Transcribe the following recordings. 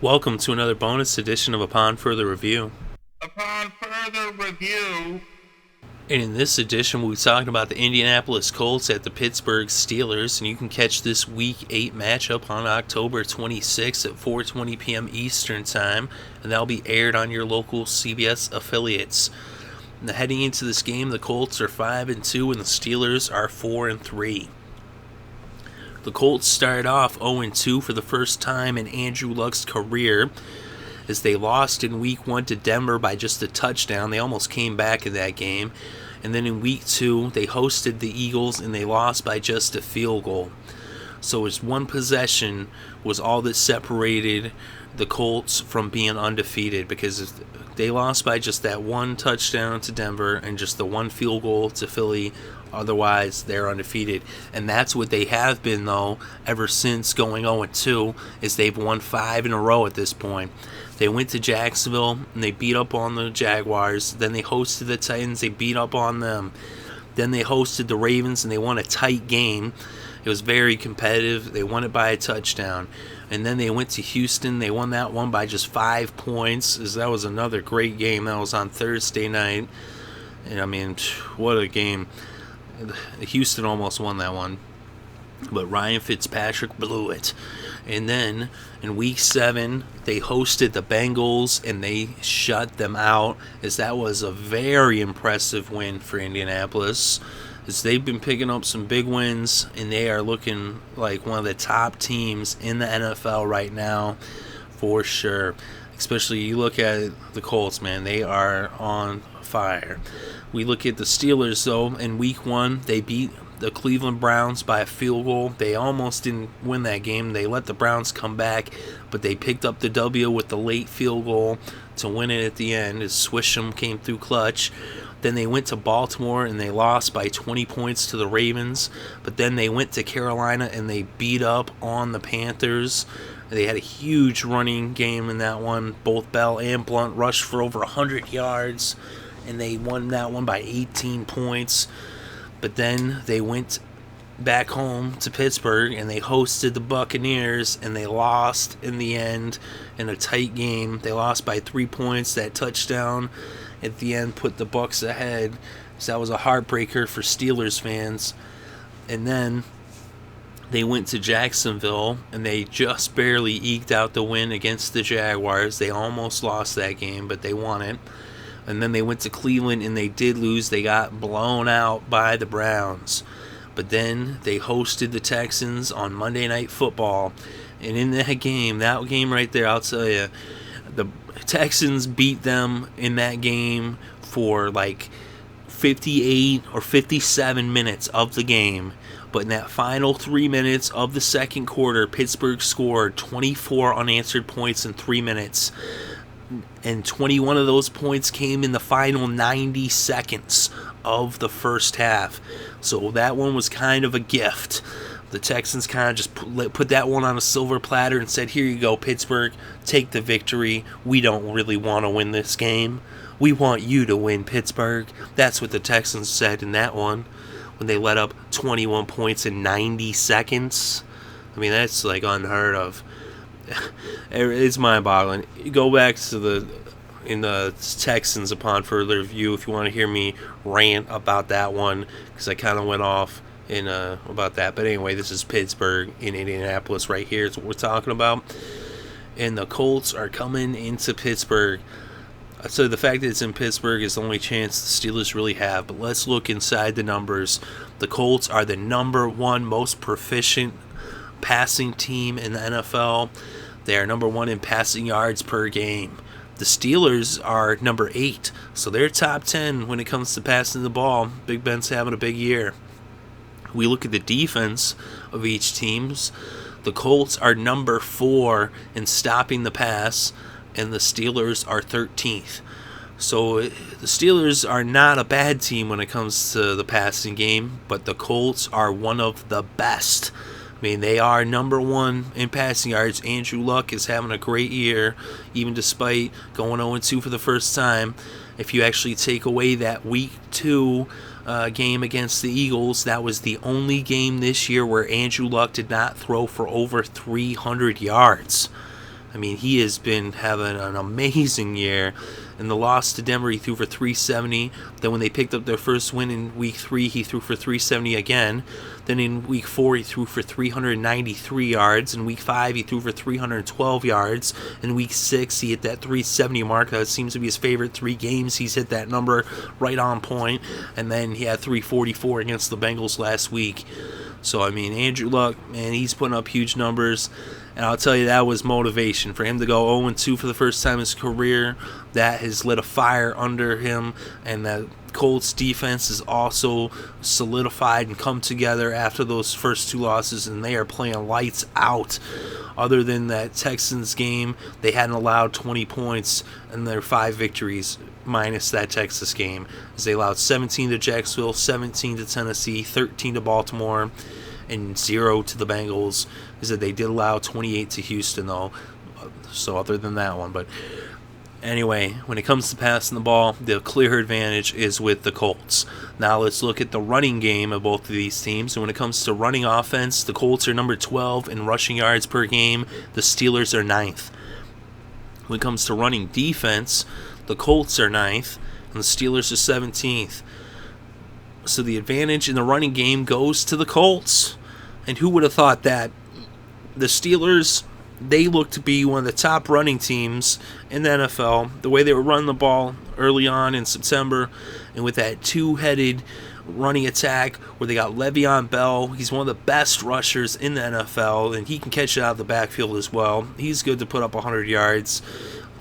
Welcome to another bonus edition of Upon Further Review. Upon further review. And in this edition, we'll be talking about the Indianapolis Colts at the Pittsburgh Steelers, and you can catch this Week 8 matchup on October 26th at 4:20 p.m. Eastern Time, and that'll be aired on your local CBS affiliates. Now, heading into this game, the Colts are 5-2 and the Steelers are 4-3. The Colts started off 0-2 for the first time in Andrew Luck's career, as they lost in Week 1 to Denver by just a touchdown. They almost came back in that game. And then in Week 2, they hosted the Eagles and they lost by just a field goal. So it's one possession was all that separated the Colts from being undefeated, because they lost by just that one touchdown to Denver and just the one field goal to Philly. Otherwise, they're undefeated. And that's what they have been, though, ever since going 0-2, is they've won 5 in a row at this point. They went to Jacksonville, and they beat up on the Jaguars. Then they hosted the Titans. They beat up on them. Then they hosted the Ravens, and they won a tight game. It was very competitive. They won it by a touchdown. And then they went to Houston. They won that one by just 5 points. That was another great game. That was on Thursday night. And, I mean, what a game. Houston almost won that one, but Ryan Fitzpatrick blew it. And then in Week 7, they hosted the Bengals and they shut them out, as that was a very impressive win for Indianapolis, as they've been picking up some big wins and they are looking like one of the top teams in the NFL right now for sure. Especially you look at the Colts, man, they are on fire. We look at the Steelers, though. In Week 1, they beat the Cleveland Browns by a field goal. They almost didn't win that game. They let the Browns come back, but they picked up the W with the late field goal to win it at the end, as Swisham came through clutch. Then they went to Baltimore and they lost by 20 points to the Ravens. But then they went to Carolina and they beat up on the Panthers. They had a huge running game in that one. Both Bell and Blunt rushed for over 100 yards, and they won that one by 18 points. But then they went back home to Pittsburgh, and they hosted the Buccaneers, and they lost in the end in a tight game. They lost by 3 points. That touchdown at the end put the Bucs ahead. So that was a heartbreaker for Steelers fans. And then they went to Jacksonville, and they just barely eked out the win against the Jaguars. They almost lost that game, but they won it. And then they went to Cleveland, and they did lose. They got blown out by the Browns. But then they hosted the Texans on Monday Night Football. And in that game right there, I'll tell you, the Texans beat them in that game for like 58 or 57 minutes of the game. But in that final 3 minutes of the second quarter, Pittsburgh scored 24 unanswered points in 3 minutes. And 21 of those points came in the final 90 seconds of the first half. So that one was kind of a gift. The Texans kind of just put that one on a silver platter and said, here you go, Pittsburgh, take the victory. We don't really want to win this game. We want you to win, Pittsburgh. That's what the Texans said in that one, when they let up 21 points in 90 seconds. I mean, that's like unheard of. It's mind-boggling. Go back to the Texans upon further review if you want to hear me rant about that one, because I kind of went off about that. But anyway, this is Pittsburgh in Indianapolis right here. It's what we're talking about. And the Colts are coming into Pittsburgh. So the fact that it's in Pittsburgh is the only chance the Steelers really have. But let's look inside the numbers. The Colts are the number 1 most proficient passing team in the NFL. They are number 1 in passing yards per game. The Steelers are number 8, so they're top 10 when it comes to passing the ball. Big Ben's having a big year. We look at the defense of each team. The Colts are number 4 in stopping the pass, and the Steelers are 13th. So the Steelers are not a bad team when it comes to the passing game, but the Colts are one of the best. I mean, they are number 1 in passing yards. Andrew Luck is having a great year, even despite going 0-2 for the first time. If you actually take away that Week 2 game against the Eagles, that was the only game this year where Andrew Luck did not throw for over 300 yards. I mean, he has been having an amazing year. In the loss to Denver, he threw for 370. Then when they picked up their first win in Week 3, he threw for 370 again. Then in Week 4, he threw for 393 yards. In Week 5, he threw for 312 yards. In Week 6, he hit that 370 mark. That seems to be his favorite 3 games. He's hit that number right on point. And then he had 344 against the Bengals last week. So, I mean, Andrew Luck, man, he's putting up huge numbers. And I'll tell you, that was motivation. For him to go 0-2 for the first time in his career, that has lit a fire under him. And that Colts defense is also solidified and come together after those first 2 losses, and they are playing lights out. Other than that Texans game, they hadn't allowed 20 points in their 5 victories, minus that Texas game, as they allowed 17 to Jacksonville, 17 to Tennessee, 13 to Baltimore, and 0 to the Bengals. Is that they did allow 28 to Houston, though. So other than that one, but anyway, when it comes to passing the ball, the clear advantage is with the Colts. Now let's look at the running game of both of these teams. And when it comes to running offense, the Colts are number 12 in rushing yards per game. The Steelers are 9th. When it comes to running defense, the Colts are 9th, and the Steelers are 17th. So the advantage in the running game goes to the Colts. And who would have thought that? The Steelers, they look to be one of the top running teams in the NFL. The way they were running the ball early on in September, and with that 2-headed running attack where they got Le'Veon Bell. He's one of the best rushers in the NFL, and he can catch it out of the backfield as well. He's good to put up 100 yards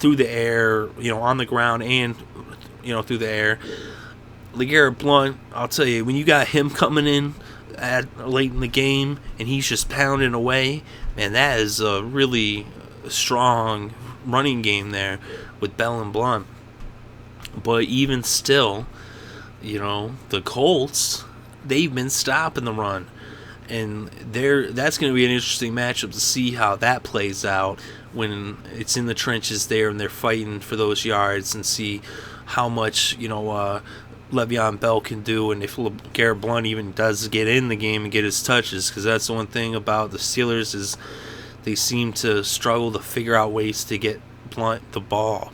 through the air, on the ground and, through the air. LeGarrette Blount, I'll tell you, when you got him coming in late in the game and he's just pounding away, man, that is a really strong running game there with Bell and Blount. But even still, the Colts, they've been stopping the run. And that's going to be an interesting matchup to see how that plays out when it's in the trenches there and they're fighting for those yards, and see how much, Le'Veon Bell can do, and if LeGarrette Blount even does get in the game and get his touches, because that's the one thing about the Steelers is they seem to struggle to figure out ways to get Blount the ball.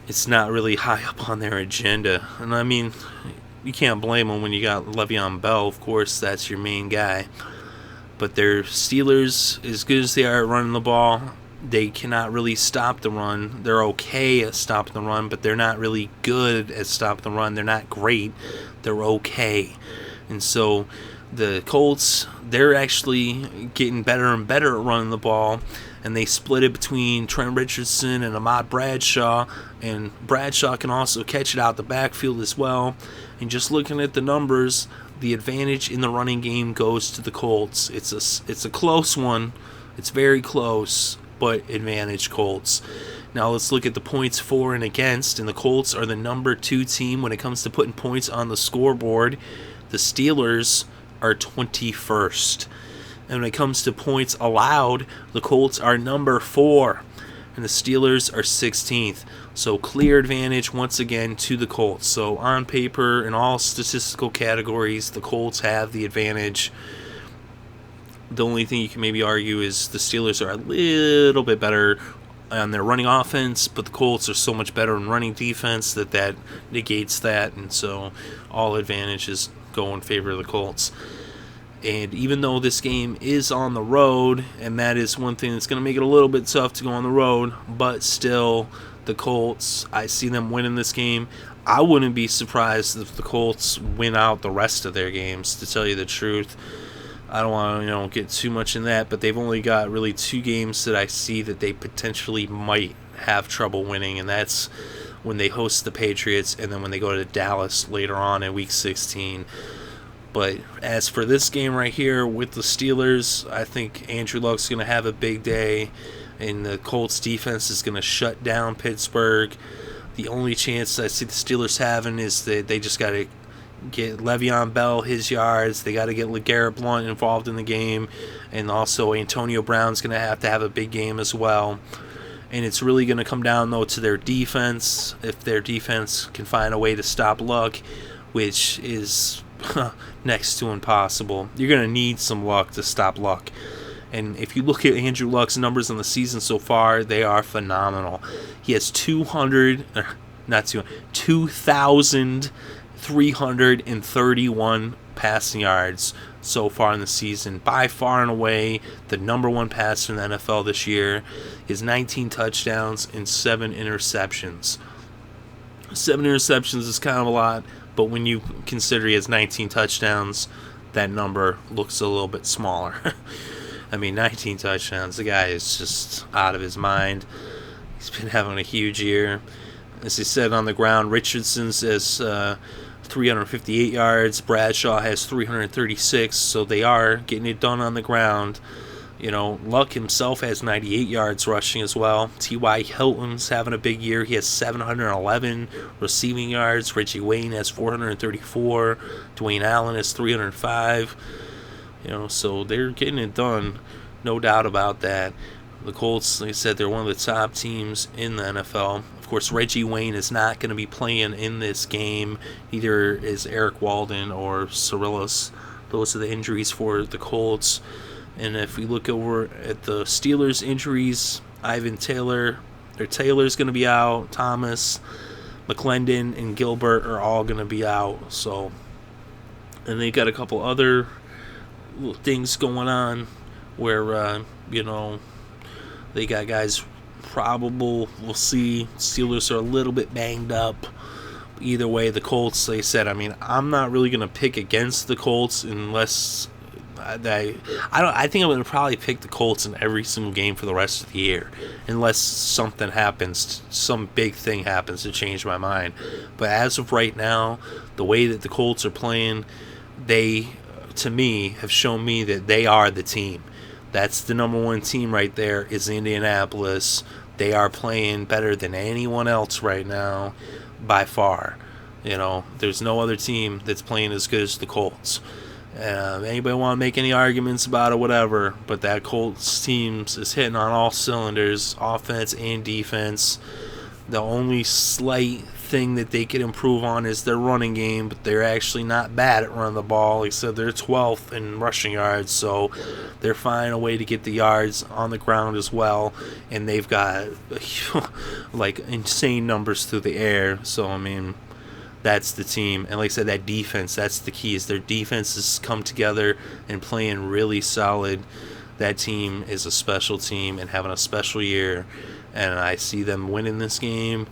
It's not really high up on their agenda, and I mean, you can't blame them when you got Le'Veon Bell. Of course, that's your main guy, but their Steelers, as good as they are at running the ball, they cannot really stop the run. They're okay at stopping the run, but they're not really good at stopping the run. They're not great. They're okay. And so the Colts, they're actually getting better and better at running the ball, and they split it between Trent Richardson and Ahmad Bradshaw, and Bradshaw can also catch it out the backfield as well. And just looking at the numbers, the advantage in the running game goes to the Colts. It's a close one. It's very close, but advantage Colts. Now let's look at the points for and against, and the Colts are the number 2 team when it comes to putting points on the scoreboard. The Steelers are 21st. And when it comes to points allowed, the Colts are number 4, and the Steelers are 16th. So clear advantage once again to the Colts. So on paper, in all statistical categories, the Colts have the advantage. The only thing you can maybe argue is the Steelers are a little bit better on their running offense, but the Colts are so much better in running defense that negates that, and so all advantages go in favor of the Colts. And even though this game is on the road, and that is one thing that's going to make it a little bit tough to go on the road, but still, the Colts, I see them winning this game. I wouldn't be surprised if the Colts win out the rest of their games, to tell you the truth. I don't want to, get too much in that, but they've only got really 2 games that I see that they potentially might have trouble winning, and that's when they host the Patriots and then when they go to Dallas later on in Week 16. But as for this game right here with the Steelers, I think Andrew Luck's going to have a big day, and the Colts defense is going to shut down Pittsburgh. The only chance I see the Steelers having is that they just got to get Le'Veon Bell his yards. They got to get LeGarrette Blount involved in the game, and also Antonio Brown's going to have a big game as well. And it's really going to come down, though, to their defense. If their defense can find a way to stop Luck, which is next to impossible. You're going to need some luck to stop Luck. And if you look at Andrew Luck's numbers in the season so far, they are phenomenal. He has 2,331 passing yards so far in the season. By far and away, the number one passer in the NFL this year. His 19 touchdowns and 7 interceptions. 7 interceptions is kind of a lot, but when you consider he has 19 touchdowns, that number looks a little bit smaller. I mean, 19 touchdowns. The guy is just out of his mind. He's been having a huge year. As I said, on the ground, Richardson's has 358 yards. Bradshaw has 336, so they are getting it done on the ground. You know, Luck himself has 98 yards rushing as well. T.Y. Hilton's having a big year. He has 711 receiving yards. Reggie Wayne has 434. Dwayne Allen has 305. You know, so they're getting it done. No doubt about that. The Colts, like I said, they're one of the top teams in the NFL. Of course, Reggie Wayne is not going to be playing in this game. Neither is Eric Walden or Cirillis. Those are the injuries for the Colts. And if we look over at the Steelers' injuries, Taylor's going to be out. Thomas, McClendon, and Gilbert are all going to be out. So, and they got a couple other little things going on where, they got guys probable. We'll see. Steelers are a little bit banged up. Either way, the Colts, they said, I mean, I'm not really going to pick against the Colts unless I think I'm going to probably pick the Colts in every single game for the rest of the year, unless something happens, some big thing happens to change my mind. But as of right now, the way that the Colts are playing, they, to me, have shown me that they are the team. That's the number one team right there, is Indianapolis. They are playing better than anyone else right now, by far. You know, there's no other team that's playing as good as the Colts. Anybody want to make any arguments about it, whatever, but that Colts team is hitting on all cylinders, offense and defense. The only slight thing that they could improve on is their running game, but they're actually not bad at running the ball. Like I said, they're 12th in rushing yards, so they're finding a way to get the yards on the ground as well, and they've got like insane numbers through the air. So, I mean, that's the team. And like I said, that defense, that's the key, is their defense has come together and playing really solid. That team is a special team and having a special year, and I see them winning this game.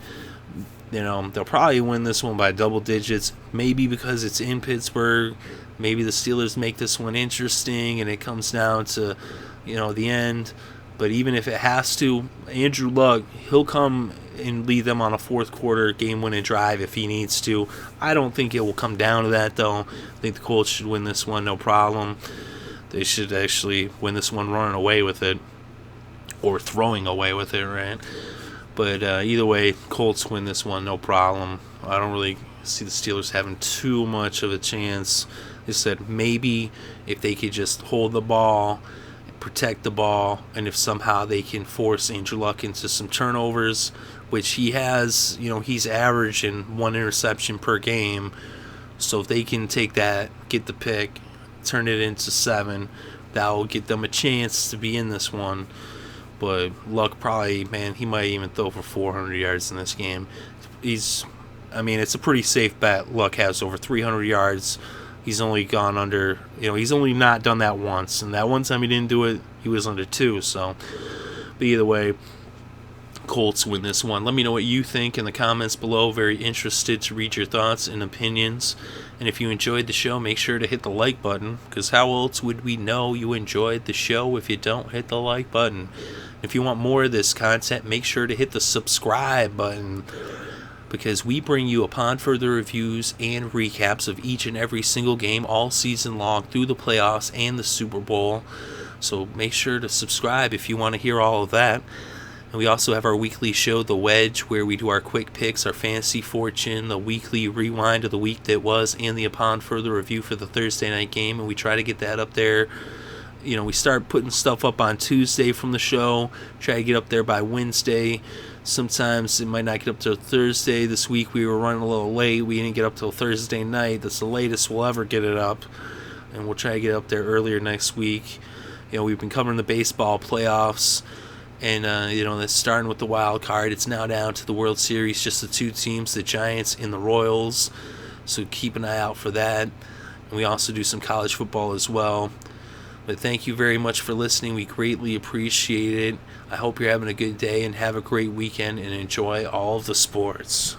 You know, they'll probably win this one by double digits, maybe because it's in Pittsburgh. Maybe the Steelers make this one interesting and it comes down to, the end. But even if it has to, Andrew Luck, he'll come and lead them on a fourth quarter game-winning drive if he needs to. I don't think it will come down to that, though. I think the Colts should win this one, no problem. They should actually win this one running away with it, or throwing away with it, right? But either way, Colts win this one, no problem. I don't really see the Steelers having too much of a chance. They said maybe if they could just hold the ball, protect the ball, and if somehow they can force Andrew Luck into some turnovers, which he has, he's averaging 1 interception per game. So if they can take that, get the pick, turn it into 7, that will get them a chance to be in this one. But Luck probably, he might even throw for 400 yards in this game. It's a pretty safe bet. Luck has over 300 yards. He's only gone under, he's only not done that once. And that one time he didn't do it, he was under 2. So, but either way, Colts win this one. Let me know what you think in the comments below. Very interested to read your thoughts and opinions. And if you enjoyed the show, make sure to hit the like button, because how else would we know you enjoyed the show if you don't hit the like button? If you want more of this content, make sure to hit the subscribe button, because we bring you upon further reviews and recaps of each and every single game all season long through the playoffs and the Super Bowl. So make sure to subscribe if you want to hear all of that. And we also have our weekly show, The Wedge, where we do our quick picks, our fantasy fortune, the weekly rewind of the week that was, and the upon further review for the Thursday night game. And we try to get that up there. We start putting stuff up on Tuesday from the show, try to get up there by Wednesday. Sometimes it might not get up till Thursday. This week we were running a little late. We didn't get up till Thursday night. That's the latest we'll ever get it up. And we'll try to get up there earlier next week. We've been covering the baseball playoffs, and that's starting with the wild card. It's now down to the World Series, just the two teams, the Giants and the Royals. So keep an eye out for that. And we also do some college football as well. But thank you very much for listening. We greatly appreciate it. I hope you're having a good day and have a great weekend and enjoy all of the sports.